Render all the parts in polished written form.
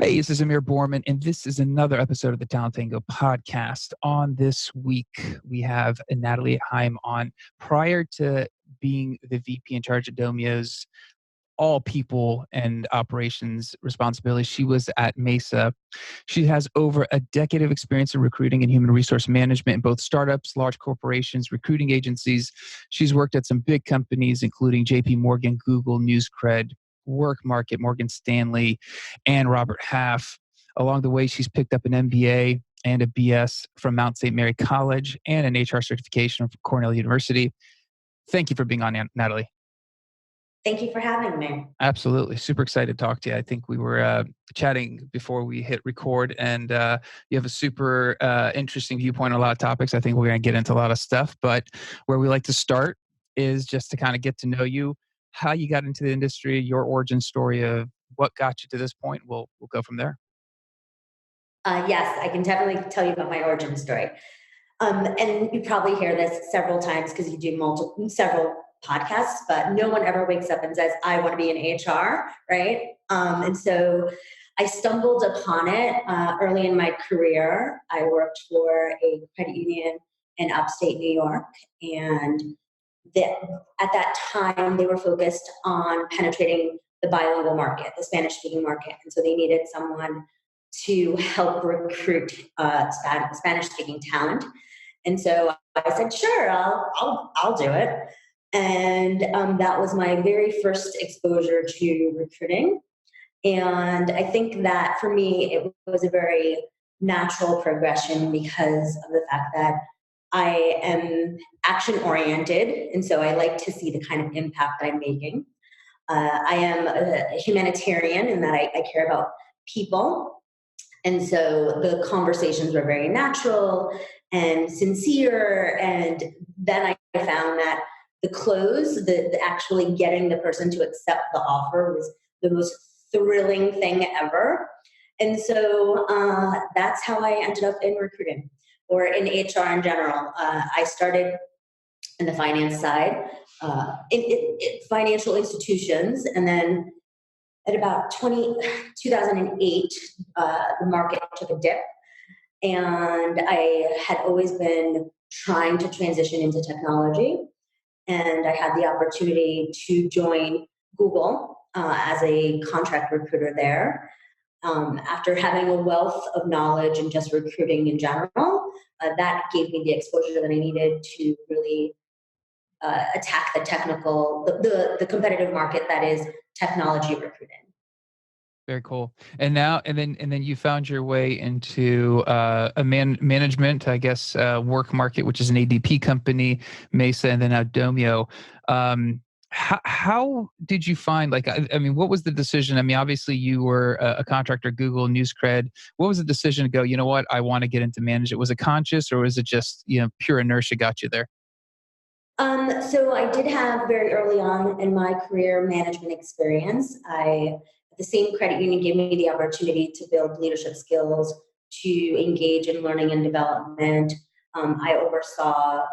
Hey, this is Amir Borman, and this is another episode of the Talent Tango podcast. On this week, we have Natalie Heim on. Prior to being the VP in charge of Domio's all people and operations responsibility, she was at Maesa. She has over a decade of experience in recruiting and human resource management in both startups, large corporations, recruiting agencies. She's worked at some big companies, including JP Morgan, Google, NewsCred, WorkMarket, Morgan Stanley, and Robert Half. Along the way, she's picked up an MBA and a B.S. from Mount St. Mary College and an HR certification from Cornell University. Thank you for being on, Natalie. Thank you for having me. Absolutely. Super excited to talk to you. I think we were chatting before we hit record, and you have a super interesting viewpoint on a lot of topics. I think we're going to get into a lot of stuff, but where we like to start is just to kind of get to know you, how you got into the industry, your origin story of what got you to this point. We'll go from there. Yes, I can definitely tell you about my origin story. And you probably hear this several times because you do several podcasts, but no one ever wakes up and says, I want to be in HR, right? And so I stumbled upon it early in my career. I worked for a credit union in upstate New York, and at that time, they were focused on penetrating the bilingual market, the Spanish-speaking market. And so they needed someone to help recruit Spanish-speaking talent. And so I said, sure, I'll do it. And that was my very first exposure to recruiting. And I think that for me, it was a very natural progression because of the fact that I am action-oriented, and so I like to see the kind of impact that I'm making. I am a humanitarian in that I care about people, and so the conversations were very natural and sincere, and then I found that the close, the actually getting the person to accept the offer was the most thrilling thing ever. And so that's how I ended up in recruiting or in HR in general. I started in the finance side, in financial institutions, and then at about 2008, the market took a dip, and I had always been trying to transition into technology, and I had the opportunity to join Google as a contract recruiter there. After having a wealth of knowledge and just recruiting in general, that gave me the exposure that I needed to really attack the competitive market that is technology recruiting. Very cool. And then you found your way into management, I guess, WorkMarket, which is an ADP company, Maesa, and then now Domio. How did you find, what was the decision? I mean, obviously you were a contractor, Google, NewsCred. What was the decision to go, you know what, I want to get into management? Was it conscious, or was it just, pure inertia got you there? So I did have very early on in my career management experience. The same credit union gave me the opportunity to build leadership skills, to engage in learning and development. I oversaw a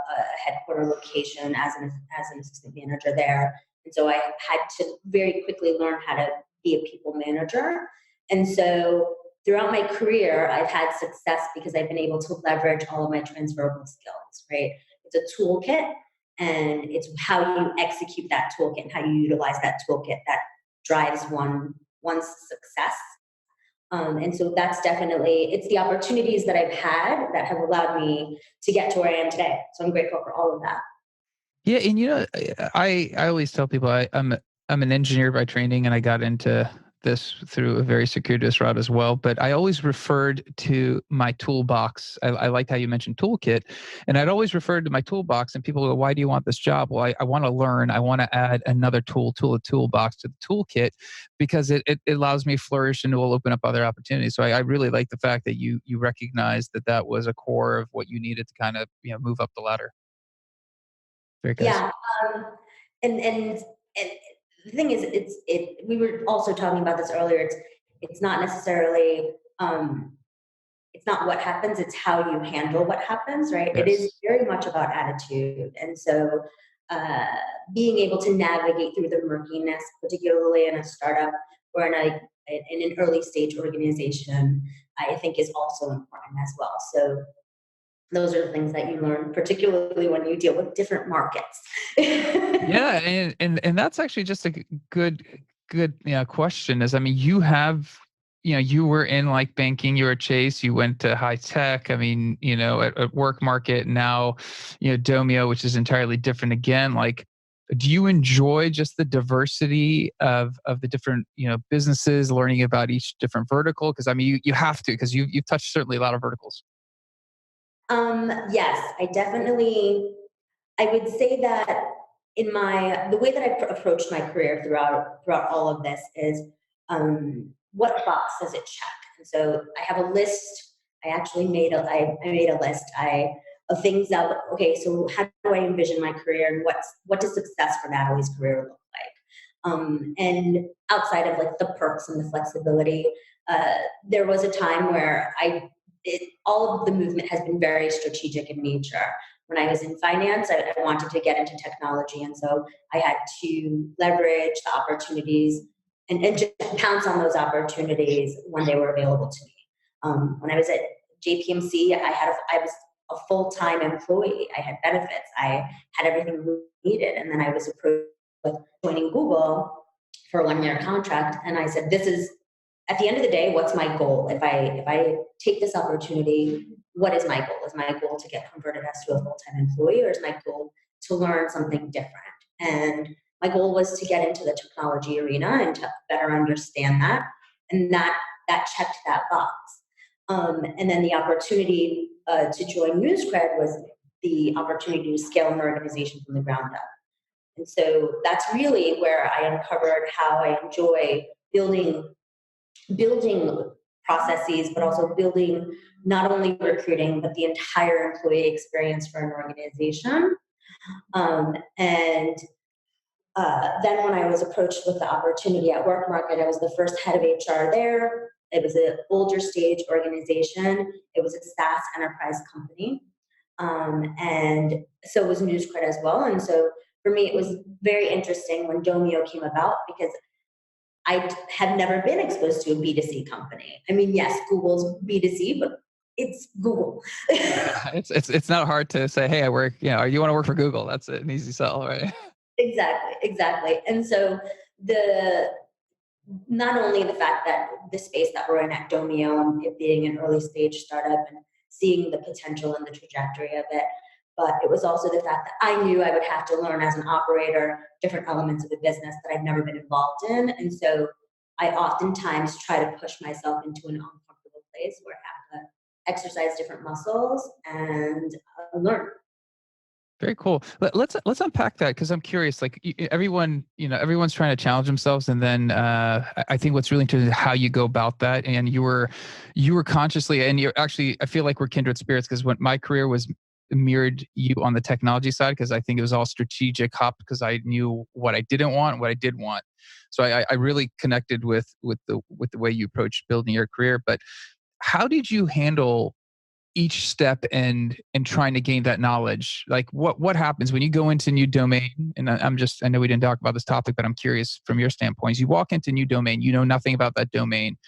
headquarter location as an assistant manager there. And so I had to very quickly learn how to be a people manager. And so throughout my career, I've had success because I've been able to leverage all of my transferable skills, right? It's a toolkit, and it's how you execute that toolkit and how you utilize that toolkit that drives one's success. And so that's definitely, it's the opportunities that I've had that have allowed me to get to where I am today. So I'm grateful for all of that. Yeah, and I always tell people I'm an engineer by training, and I got into this through a very circuitous route as well. But I always referred to my toolbox. I liked how you mentioned toolkit, and I'd always referred to my toolbox. And people go, "Why do you want this job?" Well, I want to learn. I want to add another tool to a toolbox to the toolkit because it allows me to flourish and it will open up other opportunities. So I really like the fact that you recognized that was a core of what you needed to kind of move up the ladder. Very good. Yeah, and the thing is, we were also talking about this earlier. It's not necessarily it's not what happens; it's how you handle what happens, right? Yes. It is very much about attitude, and so being able to navigate through the murkiness, particularly in a startup or in a in an early stage organization, I think is also important as well. So those are the things that you learn, particularly when you deal with different markets. Yeah, and that's actually just a good question. Is I mean, you have you were in like banking, you were at Chase, you went to high tech. I mean, at WorkMarket now, Domio, which is entirely different again. Like, do you enjoy just the diversity of the different businesses, learning about each different vertical? Because I mean, you have to, because you've touched certainly a lot of verticals. Yes, I would say that the way that I approached my career throughout all of this is, what box does it check? And so I have a list. I made a list of things that, okay, so how do I envision my career, and what does success for Natalie's career look like? And outside of like the perks and the flexibility, there was a time where all of the movement has been very strategic in nature. When I was in finance, I wanted to get into technology. And so I had to leverage the opportunities and just pounce on those opportunities when they were available to me. When I was at JPMC, I was a full-time employee. I had benefits. I had everything we needed. And then I was approached with joining Google for a 1-year contract. And I said, this is, at the end of the day, what's my goal? If I take this opportunity, what is my goal? Is my goal to get converted as to a full-time employee, or is my goal to learn something different? And my goal was to get into the technology arena and to better understand that. And that checked that box. And then the opportunity to join NewsCred was the opportunity to scale an organization from the ground up. And so that's really where I uncovered how I enjoy building processes, but also building not only recruiting, but the entire employee experience for an organization. And then when I was approached with the opportunity at WorkMarket, I was the first head of HR there. It was an older stage organization. It was a SaaS enterprise company. And so was NewsCred as well. And so for me, it was very interesting when Domio came about, because I had never been exposed to a B2C company. I mean, yes, Google's B2C, but it's Google. Yeah, it's not hard to say, hey, I work, you want to work for Google. That's an easy sell, right? Exactly. And so not only the fact that the space that we're in at Domio and it being an early stage startup and seeing the potential and the trajectory of it, but it was also the fact that I knew I would have to learn as an operator different elements of the business that I'd never been involved in. And so I oftentimes try to push myself into an uncomfortable place where I have to exercise different muscles and learn. Very cool. Let's unpack that, because I'm curious. Like everyone's trying to challenge themselves, and then I think what's really interesting is how you go about that. And you were consciously, and you're actually, I feel like we're kindred spirits, because when my career was mirrored you on the technology side, because I think it was all strategic hop, because I knew what I didn't want and what I did want. So I really connected with the way you approached building your career. But how did you handle each step and trying to gain that knowledge? Like what happens when you go into a new domain? And I know we didn't talk about this topic, but I'm curious from your standpoint. You walk into a new domain, you know nothing about that domain.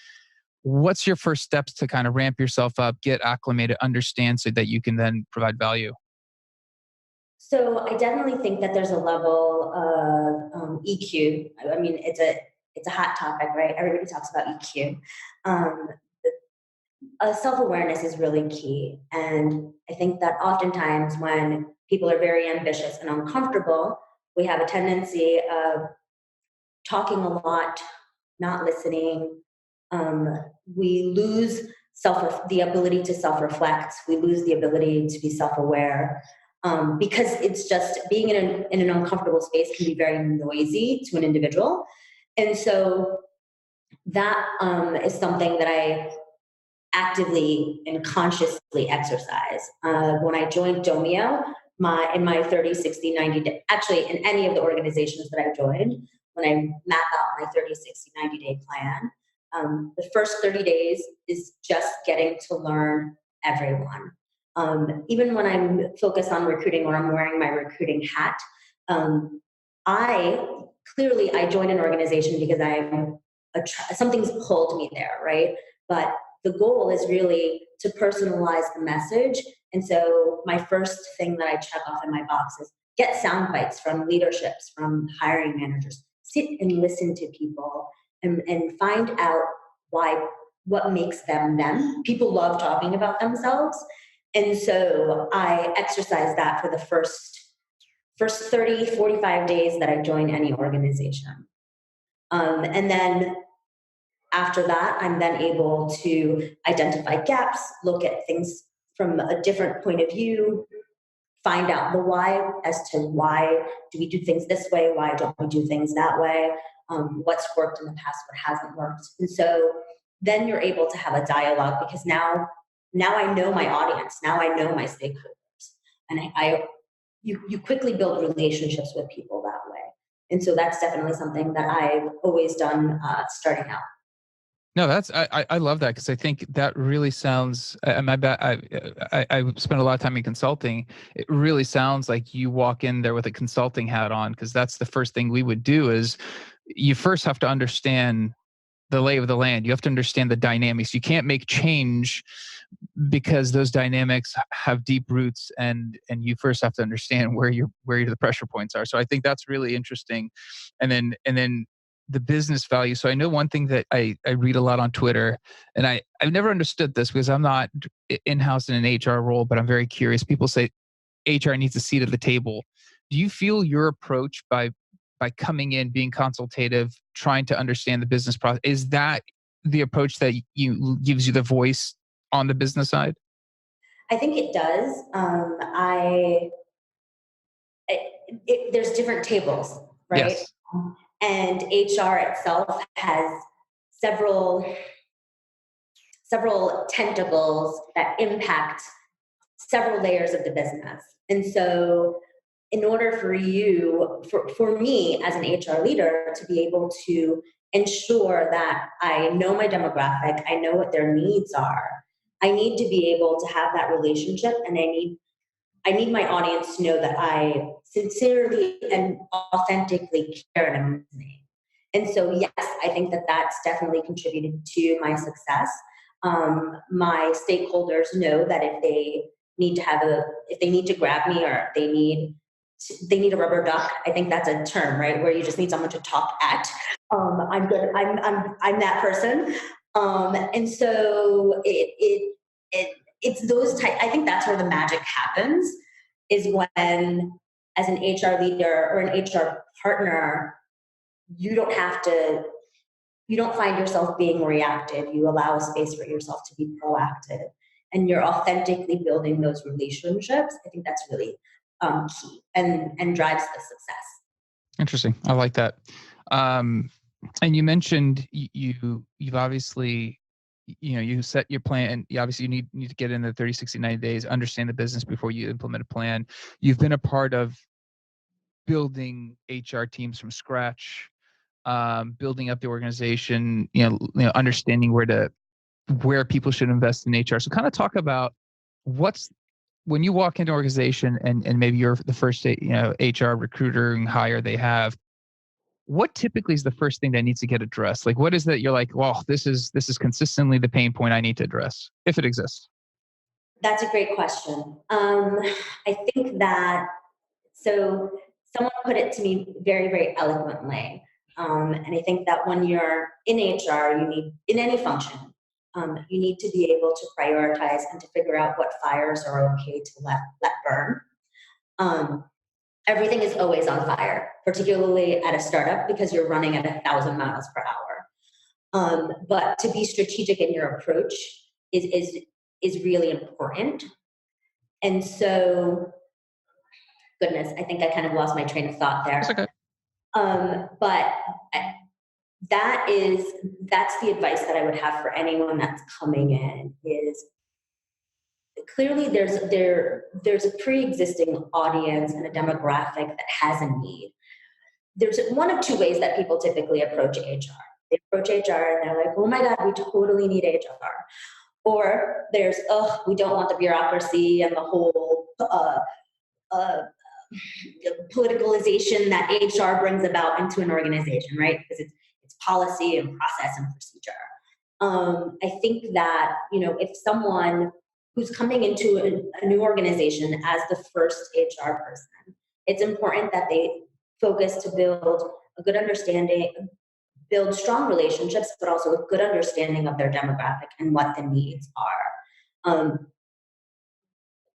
What's your first steps to kind of ramp yourself up, get acclimated, understand, so that you can then provide value? So I definitely think that there's a level of EQ. I mean, it's a hot topic, right? Everybody talks about EQ. Um, Self-awareness is really key, and I think that oftentimes when people are very ambitious and uncomfortable, we have a tendency of talking a lot, not listening. We lose the ability to self-reflect. We lose the ability to be self-aware, because it's just being in an uncomfortable space can be very noisy to an individual. And so that is something that I actively and consciously exercise. When I joined Domio, in my 30, 60, 90 day, actually in any of the organizations that I joined, when I map out my 30, 60, 90-day plan, the first 30 days is just getting to learn everyone. Even when I'm focused on recruiting or I'm wearing my recruiting hat, I joined an organization because I'm something's pulled me there, right? But the goal is really to personalize the message. And so my first thing that I check off in my box is get sound bites from leaderships, from hiring managers, sit and listen to people and find out what makes them them. People love talking about themselves. And so I exercise that for the first 30, 45 days that I join any organization. And then after that, I'm then able to identify gaps, look at things from a different point of view, find out the why as to why do we do things this way, why don't we do things that way, what's worked in the past, what hasn't worked. And so then you're able to have a dialogue because now I know my audience, now I know my stakeholders, and you quickly build relationships with people that way. And so that's definitely something that I've always done starting out. No, I love that because I think that really sounds. I spent a lot of time in consulting. It really sounds like you walk in there with a consulting hat on because that's the first thing we would do. Is you first have to understand the lay of the land. You have to understand the dynamics. You can't make change because those dynamics have deep roots, and you first have to understand where the pressure points are. So I think that's really interesting, and then the business value. So I know one thing that I read a lot on Twitter, and I've never understood this because I'm not in-house in an HR role, but I'm very curious. People say HR needs a seat at the table. Do you feel your approach by coming in, being consultative, trying to understand the business process, is that the approach that gives you the voice on the business side? I think it does. There's different tables, right? Yes. And HR itself has several tentacles that impact several layers of the business. And so in order for me as an HR leader to be able to ensure that I know my demographic, I know what their needs are, I need to be able to have that relationship, and I need my audience to know that I sincerely and authentically care and am listening. And so, yes, I think that that's definitely contributed to my success. My stakeholders know that if they need to grab me, or they need a rubber duck. I think that's a term, right? Where you just need someone to talk at. I'm good. I'm that person. And so it's those type. I think that's where the magic happens, is when, as an HR leader or an HR partner, you don't find yourself being reactive. You allow a space for yourself to be proactive, and you're authentically building those relationships. I think that's really key and drives the success. Interesting. I like that. And you mentioned you've obviously, you set your plan, and you need to get in the 30, 60, 90 days, understand the business before you implement a plan. You've been a part of building HR teams from scratch, building up the organization, understanding where people should invest in HR. So kind of talk about when you walk into an organization and maybe you're the first, HR recruiter and hire they have, what typically is the first thing that needs to get addressed? Like, what is that you're like, well, this is consistently the pain point I need to address, if it exists? That's a great question. I think that, so someone put it to me very, very eloquently. And I think that when you're in HR, in any function, you need to be able to prioritize and to figure out what fires are okay to let burn. Everything is always on fire, particularly at a startup, because you're running at 1,000 miles per hour. But to be strategic in your approach is really important. And so, goodness, I think I kind of lost my train of thought there. That's okay. But that's the advice that I would have for anyone that's coming in, is clearly there's a pre-existing audience and a demographic that has a need. There's one of two ways that people typically approach HR. They approach HR and they're like, oh my God, we totally need HR. Or there's, we don't want the bureaucracy and the whole politicalization that HR brings about into an organization, right? Because it's it's policy and process and procedure. I think that, if someone who's coming into a new organization as the first HR person, it's important that they focus to build a good understanding, build strong relationships, but also a good understanding of their demographic and what the needs are.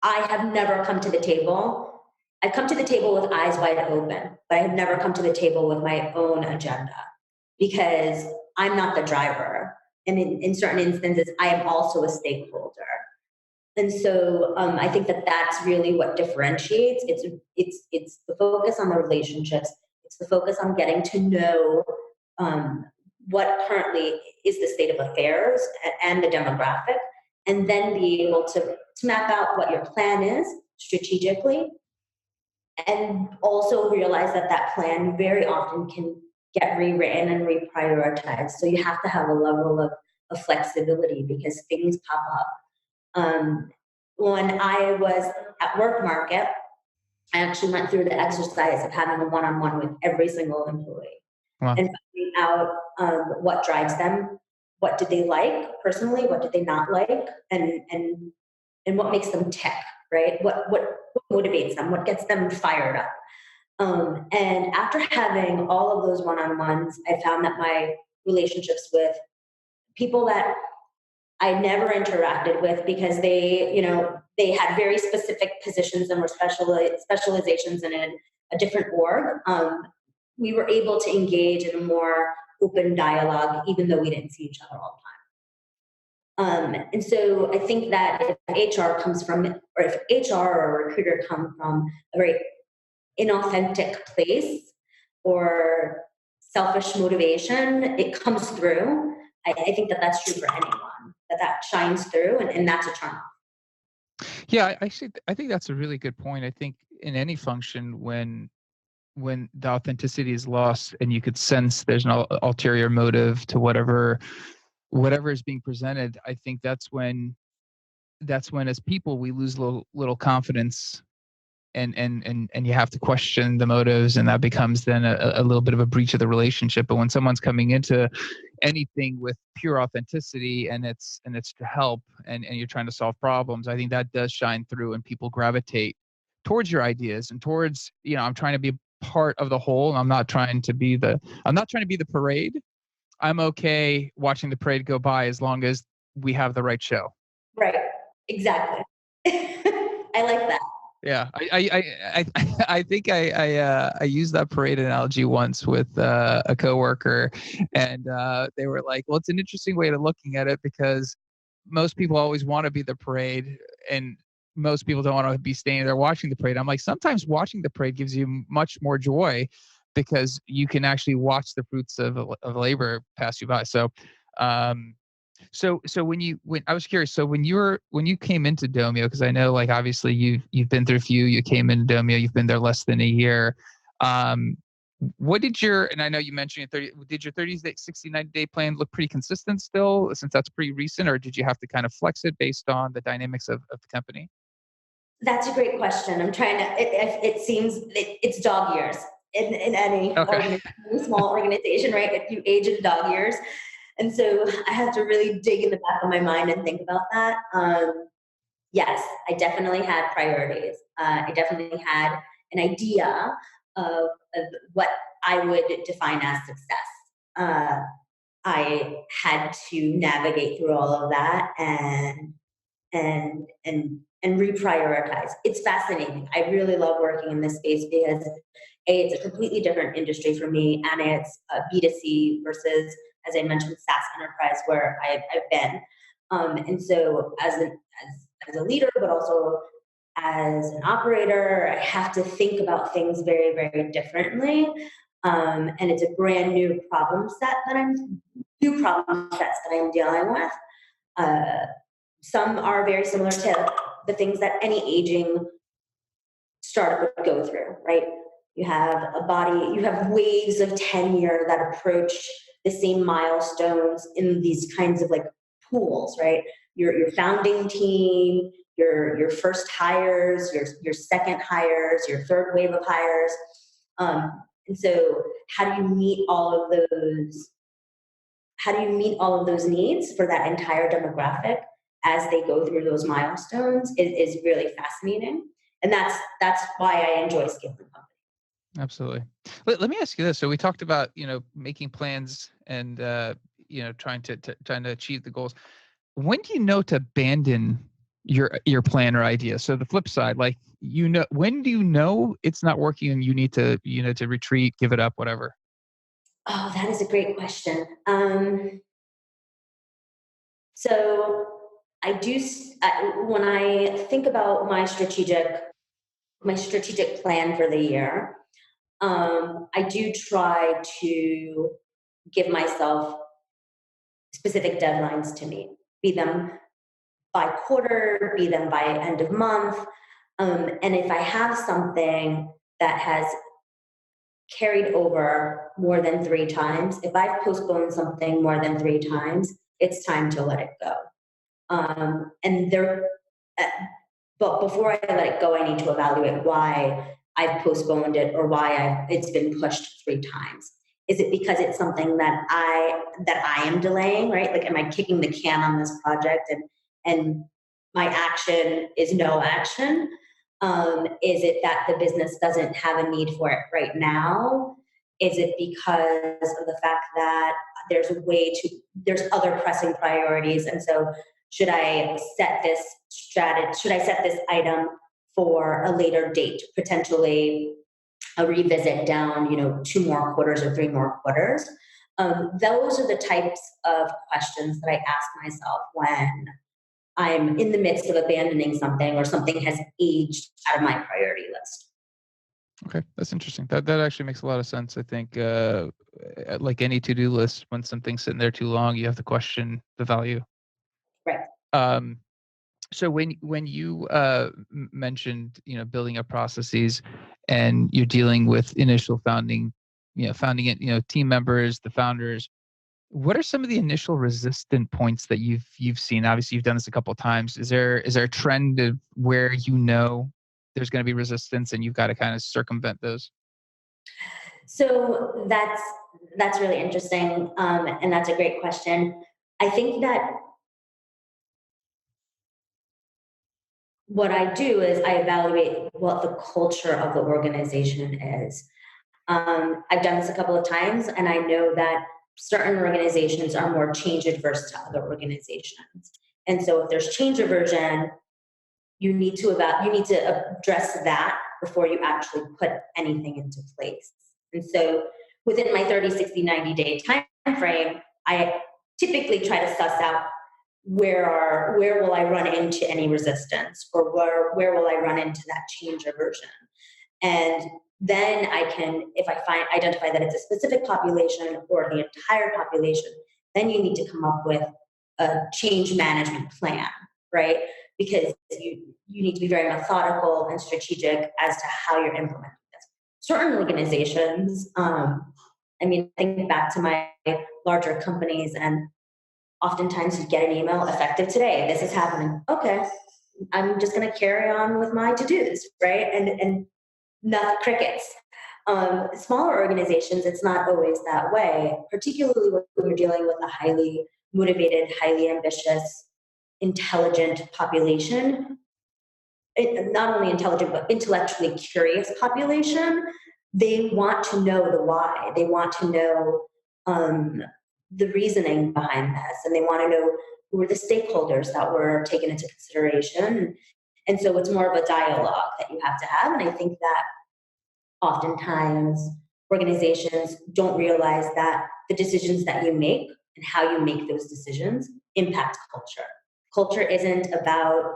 I have never come to the table. I've come to the table with eyes wide open, but I have never come to the table with my own agenda because I'm not the driver. And in certain instances, I am also a stakeholder. And so I think that that's really what differentiates. It's the focus on the relationships. It's the focus on getting to know what currently is the state of affairs and the demographic, and then be able to map out what your plan is strategically, and also realize that that plan very often can get rewritten and reprioritized. So you have to have a level of flexibility because things pop up. When I was at WorkMarket, I actually went through the exercise of having a one-on-one with every single employee. Wow. And finding out what drives them, what did they like personally, what did they not like, and what makes them tick, right? What motivates them, what gets them fired up. And after having all of those one-on-ones, I found that my relationships with people that I never interacted with because they had very specific positions and were specializations in a different org. We were able to engage in a more open dialogue, even though we didn't see each other all the time. And so I think that if HR comes from, or if HR or a recruiter come from a very inauthentic place or selfish motivation, it comes through. I think that that's true for anyone, that shines through, and that's a turn off. Yeah, I think that's a really good point. I think in any function, when the authenticity is lost and you could sense there's an ulterior motive to whatever is being presented, I think that's when as people we lose little confidence, and you have to question the motives, and that becomes then a little bit of a breach of the relationship. But when someone's coming into anything with pure authenticity and it's to help and you're trying to solve problems, I think that does shine through and people gravitate towards your ideas and towards, I'm trying to be part of the whole. I'm not trying to be the parade. I'm okay watching the parade go by as long as we have the right show. Right. Exactly. I like that. Yeah, I think I used that parade analogy once with a coworker, and they were like, "Well, it's an interesting way of looking at it because most people always want to be the parade, and most people don't want to be standing there watching the parade." I'm like, sometimes watching the parade gives you much more joy because you can actually watch the fruits of labor pass you by. So, So when I was curious, so when you came into Domio, because I know like obviously you've been through a few, you came into Domio, you've been there less than a year. What did and I know you mentioned did your 30-day, 60-day plan look pretty consistent still, since that's pretty recent, or did you have to kind of flex it based on the dynamics of the company? That's a great question. I'm trying to, it seems it's dog years in any small organization, right? If you age in dog years. And so I have to really dig in the back of my mind and think about that. Yes, I definitely had priorities. I definitely had an idea of what I would define as success. I had to navigate through all of that and reprioritize. It's fascinating. I really love working in this space because it's a completely different industry for me, and it's B2C versus, as I mentioned, SaaS enterprise where I've been. And so as a leader, but also as an operator, I have to think about things very, very differently. And it's a brand new problem sets that I'm dealing with. Some are very similar to the things that any aging startup would go through, right? You have waves of tenure that approach the same milestones in these kinds of like pools, right? Your founding team, your first hires, your second hires, your third wave of hires. And so how do you meet all of those how do you meet all of those needs for that entire demographic as they go through those milestones is really fascinating. And that's why I enjoy scaling companies. Absolutely. Let me ask you this. So we talked about, making plans and, trying to achieve the goals. When do you know to abandon your plan or idea? So the flip side, like, when do you know it's not working and you need to, to retreat, give it up, whatever? Oh, that is a great question. So I do, when I think about my strategic plan for the year, I do try to give myself specific deadlines to meet, be them by quarter, be them by end of month. And if I have something that has carried over more than 3 times, if I've postponed something more than 3 times, it's time to let it go. And there, uh, but before I let it go, I need to evaluate why I've postponed it or why it's been pushed 3 times. Is it because it's something that I am delaying, right? Like, am I kicking the can on this project and my action is no action? Is it that the business doesn't have a need for it right now? Is it because of the fact that there's other pressing priorities, and so should I set this should I set this item for a later date, potentially a revisit down, 2 more quarters or 3 more quarters? Those are the types of questions that I ask myself when I'm in the midst of abandoning something or something has aged out of my priority list. Okay, that's interesting. That actually makes a lot of sense. I think, like any to-do list, when something's sitting there too long, you have to question the value. Right. Um, so when you mentioned, building up processes, and you're dealing with initial founding it, team members, the founders, what are some of the initial resistant points that you've seen? Obviously, you've done this a couple of times. Is there a trend of where there's going to be resistance and you've got to kind of circumvent those? So that's really interesting, and that's a great question. I think that what I do is I evaluate what the culture of the organization is. I've done this a couple of times, and I know that certain organizations are more change adverse to other organizations. And so, if there's change aversion, you need to address that before you actually put anything into place. And so, within my 30, 60, 90-day time frame, I typically try to suss out where will I run into any resistance, or where will I run into that change aversion. And then I can, if I identify that it's a specific population or the entire population, then you need to come up with a change management plan, right? Because you need to be very methodical and strategic as to how you're implementing this. Certain organizations, think back to my larger companies, and oftentimes you get an email, effective today, this is happening. Okay, I'm just going to carry on with my to-dos, right? And not crickets. Smaller organizations, it's not always that way, particularly when you're dealing with a highly motivated, highly ambitious, intelligent population. Not only intelligent, but intellectually curious population. They want to know the why. They want to know the reasoning behind this, and they want to know who are the stakeholders that were taken into consideration. And so it's more of a dialogue that you have to have. And I think that oftentimes organizations don't realize that the decisions that you make and how you make those decisions impact culture. Culture isn't about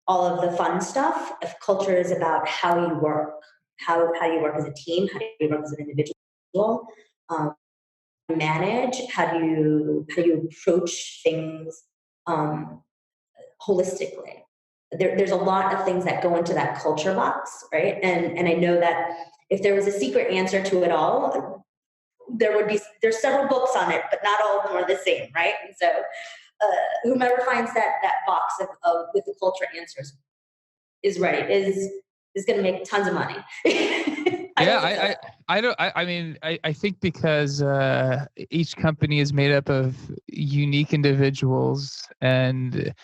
all of the fun stuff. If culture is about how you work, how you work as a team, how do you work as an individual, manage, how do you approach things holistically. There's a lot of things that go into that culture box, right? And I know that if there was a secret answer to it all, there's several books on it, but not all of them are the same, right? And so whomever finds that box of with the culture answers is right, is going to make tons of money. I think because each company is made up of unique individuals and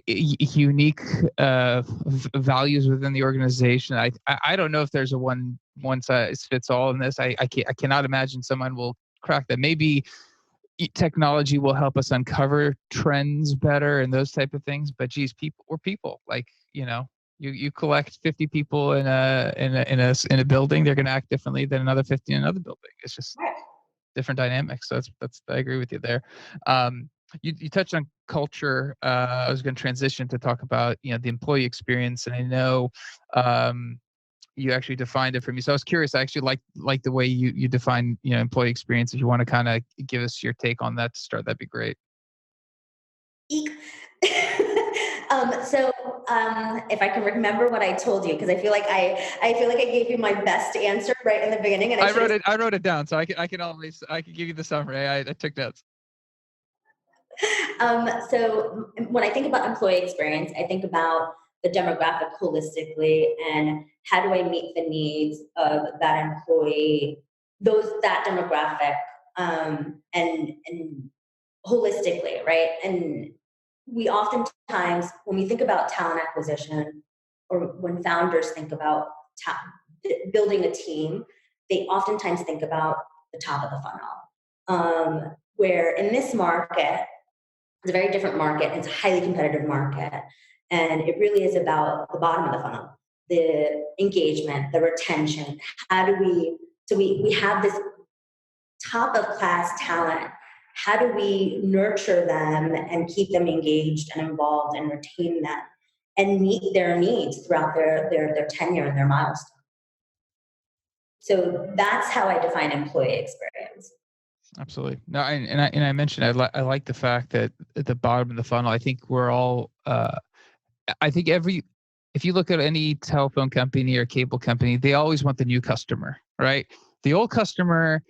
unique values within the organization. I don't know if there's a one size fits all in this. I cannot imagine someone will crack that. Maybe technology will help us uncover trends better and those type of things. But geez, we're people. Like, you collect 50 people in a building, they're going to act differently than another 50 in another building. It's just different dynamics. So that's I agree with you there. You touched on culture. I was going to transition to talk about the employee experience, and I know you actually defined it for me. So I was curious. I actually like the way you define employee experience. If you want to kind of give us your take on that to start, that'd be great. If I can remember what I told you, because I feel like I gave you my best answer right in the beginning, and I wrote it down, so I can give you the summary. I took notes. So when I think about employee experience, I think about the demographic holistically, and how do I meet the needs of that employee, that demographic, and holistically, right? And we oftentimes, when we think about talent acquisition, or when founders think about building a team, they oftentimes think about the top of the funnel. Where in this market, it's a very different market. It's a highly competitive market. And it really is about the bottom of the funnel, the engagement, the retention. We have this top of class talent. How do we nurture them and keep them engaged and involved and retain them and meet their needs throughout their tenure and their milestone? So that's how I define employee experience. Absolutely. No, and I mentioned I like the fact that at the bottom of the funnel, I think we're all I think if you look at any telephone company or cable company, they always want the new customer, right? The old customer,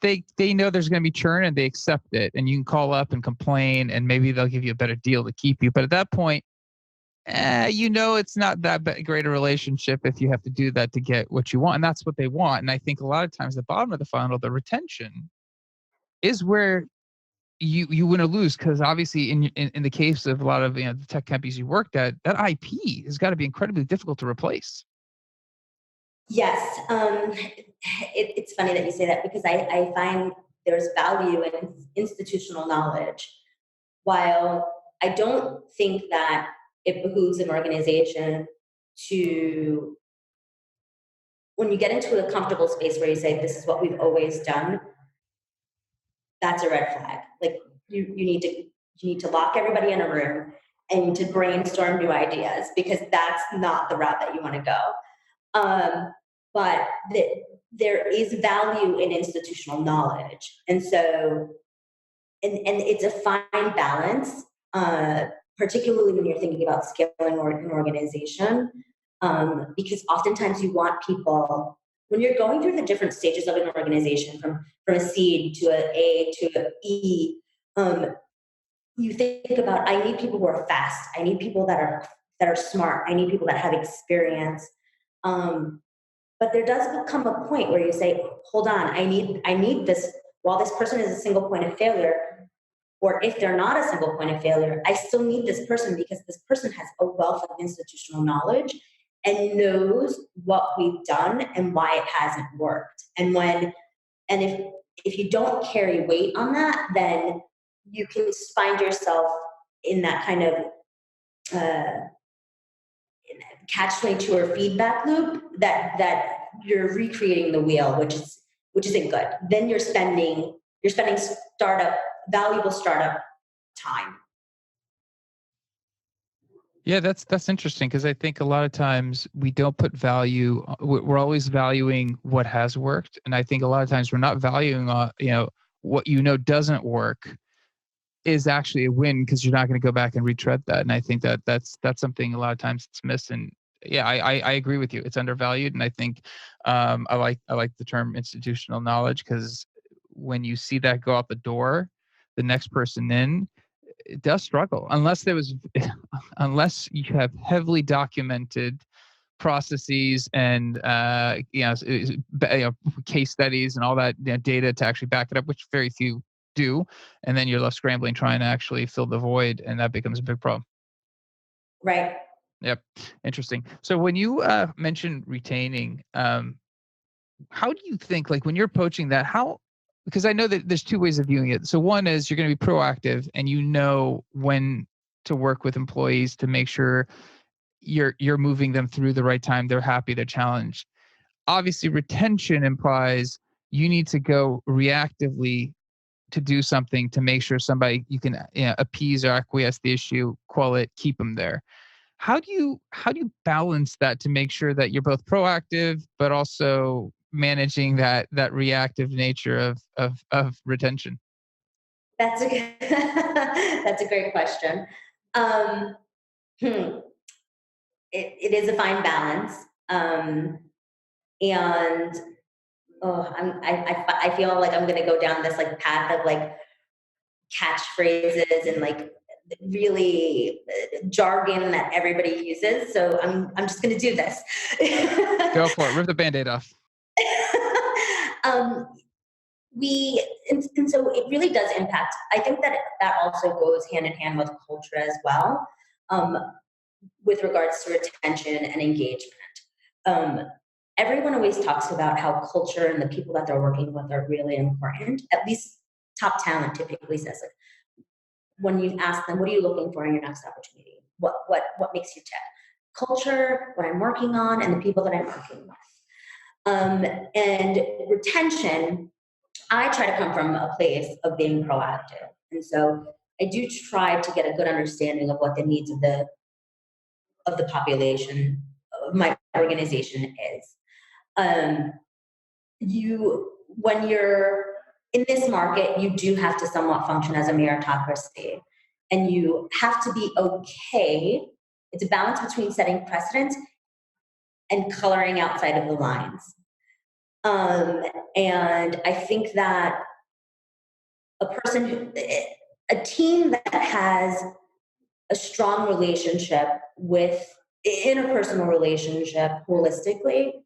they know there's going to be churn and they accept it, and you can call up and complain and maybe they'll give you a better deal to keep you. But at that point, it's not that great a relationship if you have to do that to get what you want, and that's what they want. And I think a lot of times the bottom of the funnel, the retention, is where you win or lose, because obviously in the case of a lot of the tech companies you worked at, that IP has got to be incredibly difficult to replace. Yes, it's funny that you say that, because I find there's value in institutional knowledge. While I don't think that it behooves an organization to, when you get into a comfortable space where you say, this is what we've always done, that's a red flag. Like you need to lock everybody in a room and to brainstorm new ideas, because that's not the route that you want to go. But there is value in institutional knowledge, and so and it's a fine balance, particularly when you're thinking about scaling an organization, because oftentimes you want people, when you're going through the different stages of an organization, from a seed to an A to an E, you think about, I need people who are fast. I need people that are smart. I need people that have experience. But there does come a point where you say, hold on, I need this. While this person is a single point of failure, or if they're not a single point of failure, I still need this person, because this person has a wealth of institutional knowledge and knows what we've done and why it hasn't worked. And if you don't carry weight on that, then you can find yourself in that kind of catch-22 or feedback loop that you're recreating the wheel, which isn't good. Then you're spending valuable startup time. Yeah, that's interesting, because I think a lot of times we don't put value. We're always valuing what has worked, and I think a lot of times we're not valuing what doesn't work is actually a win, because you're not going to go back and retread that. And I think that's something a lot of times it's missed. And yeah, I agree with you. It's undervalued, and I think I like the term institutional knowledge, because when you see that go out the door, the next person in, it does struggle unless you have heavily documented processes and case studies and all that data to actually back it up, which very few do, and then you're left scrambling trying to actually fill the void, and that becomes a big problem. Right. Yep. Interesting. So when you mentioned retaining, how do you think, like when you're approaching that, because I know that there's two ways of viewing it. So one is you're going to be proactive and you know when to work with employees to make sure you're moving them through the right time. They're happy, they're challenged. Obviously, retention implies you need to go reactively to do something to make sure somebody you can appease or acquiesce the issue, quell it, keep them there. How do you balance that to make sure that you're both proactive but also managing that reactive nature of retention? That's a good, that's a great question. Um, hmm. It is a fine balance. And I feel like I'm going to go down this like path of like catchphrases and like really jargon that everybody uses. So I'm just going to do this. Go for it. Rip the Band-Aid off. um, and so it really does impact. I think that also goes hand in hand with culture as well, with regards to retention and engagement. Everyone always talks about how culture and the people that they're working with are really important. At least top talent typically says, like, when you ask them, what are you looking for in your next opportunity? What makes you tick? Culture, what I'm working on, and the people that I'm working with. And retention, I try to come from a place of being proactive. And so I do try to get a good understanding of what the needs of the population of my organization is. When you're in this market, you do have to somewhat function as a meritocracy, and you have to be okay. It's a balance between setting precedent and coloring outside of the lines. And I think that a team that has a strong relationship with interpersonal relationship holistically,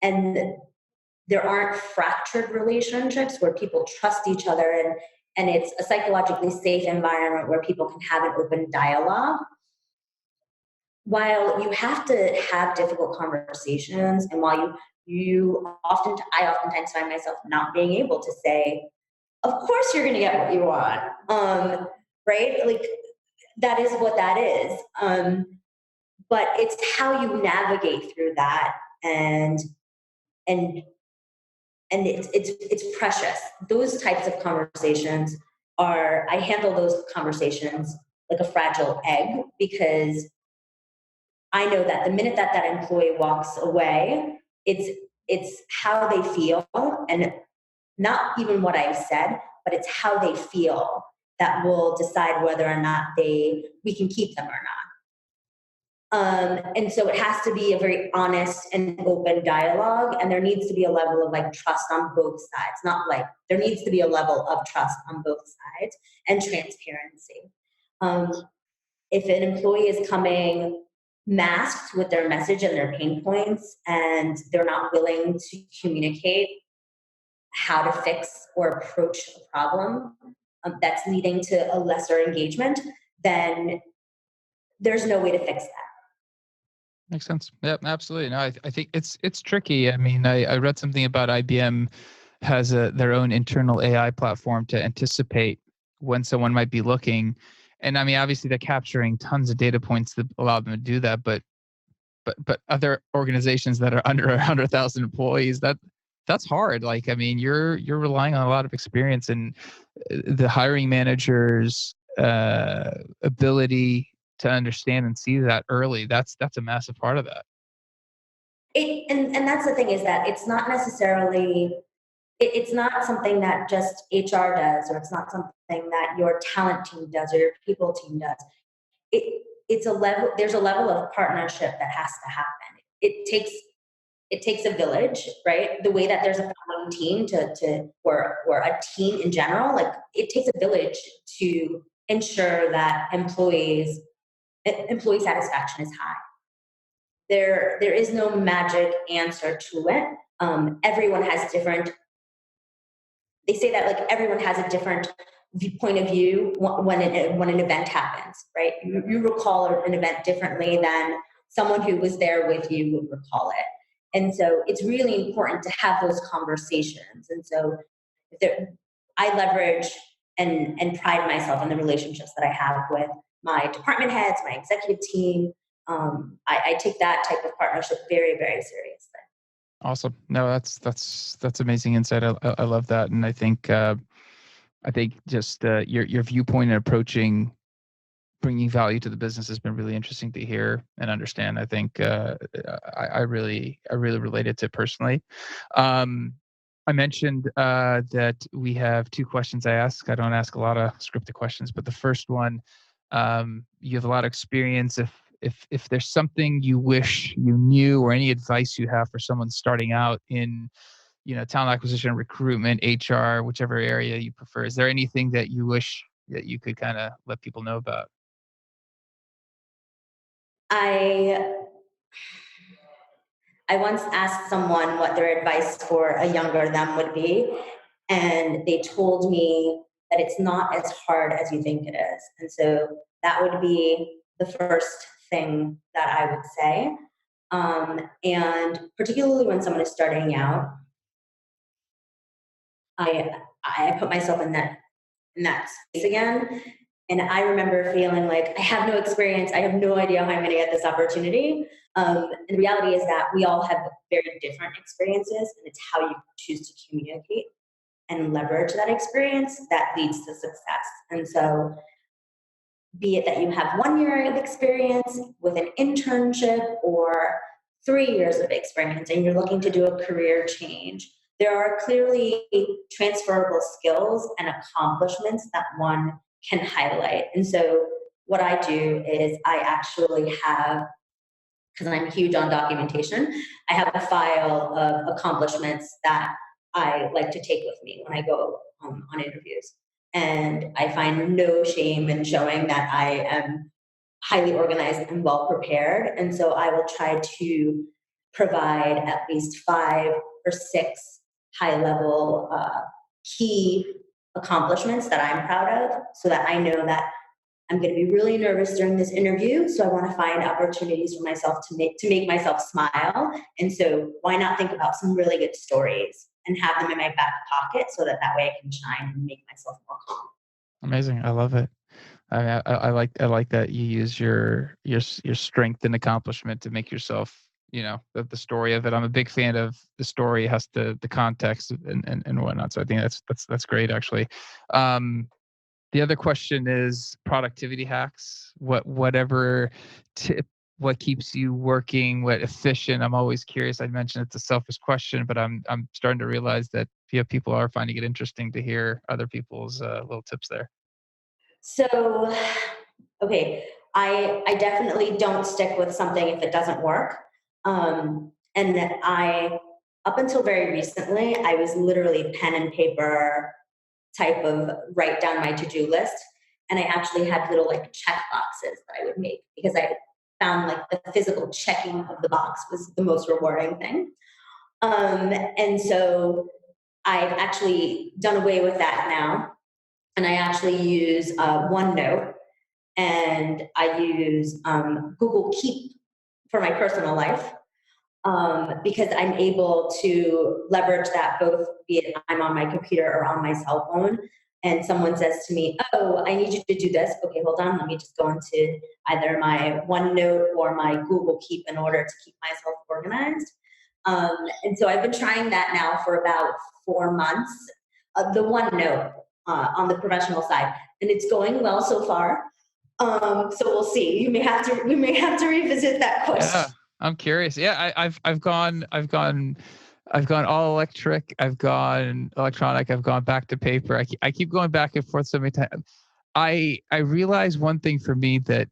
and there aren't fractured relationships where people trust each other, and it's a psychologically safe environment where people can have an open dialogue. While you have to have difficult conversations, and while I oftentimes find myself not being able to say, of course you're going to get what you want, right? Like, that is what that is. But it's how you navigate through that, and it's precious. Those types of conversations I handle those conversations like a fragile egg, because I know that the minute that employee walks away, it's how they feel, and not even what I've said, but it's how they feel that will decide whether or not we can keep them or not. And so it has to be a very honest and open dialogue, and there needs to be a level of like trust on both sides. Not like there needs to be a level of trust on both sides and transparency. If an employee is coming masked with their message and their pain points, and they're not willing to communicate how to fix or approach a problem that's leading to a lesser engagement, then there's no way to fix that. Makes sense. Yep, absolutely. No, I think it's tricky. I mean, I read something about IBM has their own internal AI platform to anticipate when someone might be looking. And I mean, obviously they're capturing tons of data points that allow them to do that, but other organizations that are under 100,000 employees, that's hard. Like, I mean, you're relying on a lot of experience, and the hiring manager's ability to understand and see that early. That's a massive part of that. And that's the thing, is that it's not necessarily, it's not something that just HR does, or it's not something that your talent team does or your people team does. There's a level of partnership that has to happen. It takes a village, right? The way that there's a founding team or a team in general, like, it takes a village to ensure that employee satisfaction is high. there is no magic answer to it. Everyone has different. They say that like everyone has a different point of view when an event happens, right? You recall an event differently than someone who was there with you would recall it. And so it's really important to have those conversations. And so I leverage and pride myself in the relationships that I have with my department heads, my executive team. I take that type of partnership very, very seriously. Awesome. No, that's amazing insight. I love that, and I think just your viewpoint in approaching bringing value to the business has been really interesting to hear and understand. I think I really related to it personally. I mentioned that we have two questions I ask. I don't ask a lot of scripted questions, but the first one, you have a lot of experience. If there's something you wish you knew or any advice you have for someone starting out in, talent acquisition, recruitment, HR, whichever area you prefer, is there anything that you wish that you could kind of let people know about? I I once asked someone what their advice for a younger them would be, and they told me that it's not as hard as you think it is. And so that would be the first thing that I would say. And particularly when someone is starting out, I I put myself in that space again. And I remember feeling like I have no experience. I have no idea how I'm going to get this opportunity. And the reality is that we all have very different experiences, and it's how you choose to communicate and leverage that experience that leads to success. And so, be it that you have 1 year of experience with an internship or 3 years of experience and you're looking to do a career change, there are clearly transferable skills and accomplishments that one can highlight. And so, what I do is I actually have, because I'm huge on documentation, I have a file of accomplishments that I like to take with me when I go on interviews. And I find no shame in showing that I am highly organized and well prepared. And so I will try to provide at least 5 or 6 high level key accomplishments that I'm proud of so that I know that I'm going to be really nervous during this interview. So I want to find opportunities for myself to make myself smile. And so why not think about some really good stories and have them in my back pocket so that way I can shine and make myself more calm. Amazing. I love it. I like that you use your strength and accomplishment to make yourself, the story of it. I'm a big fan of the story has the context and whatnot. So I think that's great actually. The other question is productivity hacks. Whatever tip, what keeps you working, what efficient. I'm always curious. I mentioned it's a selfish question, but I'm starting to realize that people are finding it interesting to hear other people's little tips there. So, okay, I definitely don't stick with something if it doesn't work. And that up until very recently, I was literally pen and paper type of write down my to-do list. And I actually had little like check boxes that I would make because I found like the physical checking of the box was the most rewarding thing. And so I've actually done away with that now. And I actually use OneNote, and I use Google Keep for my personal life because I'm able to leverage that both, be it I'm on my computer or on my cell phone, and someone says to me, "Oh, I need you to do this." Okay, hold on. Let me just go into either my OneNote or my Google Keep in order to keep myself organized. And so I've been trying that now for about 4 months. The OneNote on the professional side, and it's going well so far. So we'll see. We may have to revisit that Yeah, question. I'm curious. Yeah, I've gone all electric. I've gone electronic. I've gone back to paper. I keep going back and forth so many times. I realize one thing for me that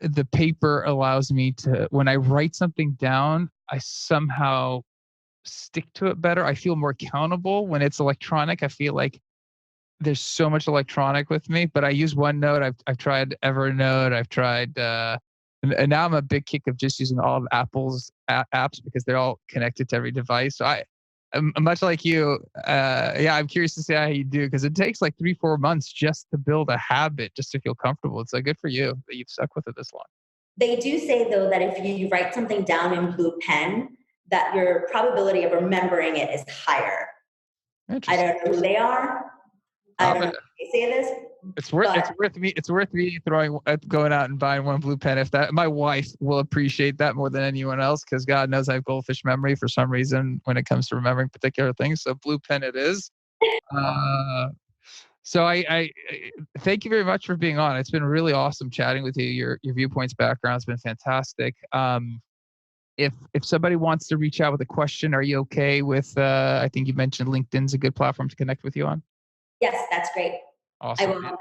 the paper allows me to, when I write something down, I somehow stick to it better. I feel more accountable when it's electronic. I feel like there's so much electronic with me, but I use OneNote. I've tried Evernote. I've tried the And now I'm a big kick of just using all of Apple's apps because they're all connected to every device. So I'm much like you. I'm curious to see how you do, because it takes like 3-4 months just to build a habit, just to feel comfortable. It's like good for you that you've stuck with it this long. They do say, though, that if you write something down in blue pen, that your probability of remembering it is higher. I don't know who they are. I don't know if they say this. It's worth me going out and buying one blue pen. If that, my wife will appreciate that more than anyone else, because God knows I have goldfish memory for some reason when it comes to remembering particular things. So blue pen it is. So I thank you very much for being on. It's been really awesome chatting with you. Your viewpoints, background's been fantastic. If somebody wants to reach out with a question, are you okay with? I think you mentioned LinkedIn's a good platform to connect with you on. Yes, that's great. Awesome. I will.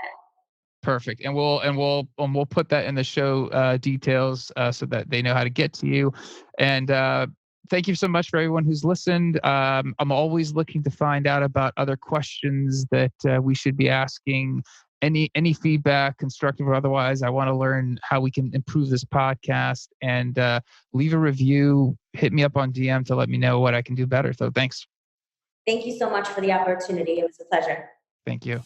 Perfect. And we'll put that in the show details so that they know how to get to you. And thank you so much for everyone who's listened. I'm always looking to find out about other questions that we should be asking. Any feedback, constructive or otherwise. I want to learn how we can improve this podcast, and leave a review. Hit me up on DM to let me know what I can do better. So thanks. Thank you so much for the opportunity. It was a pleasure. Thank you.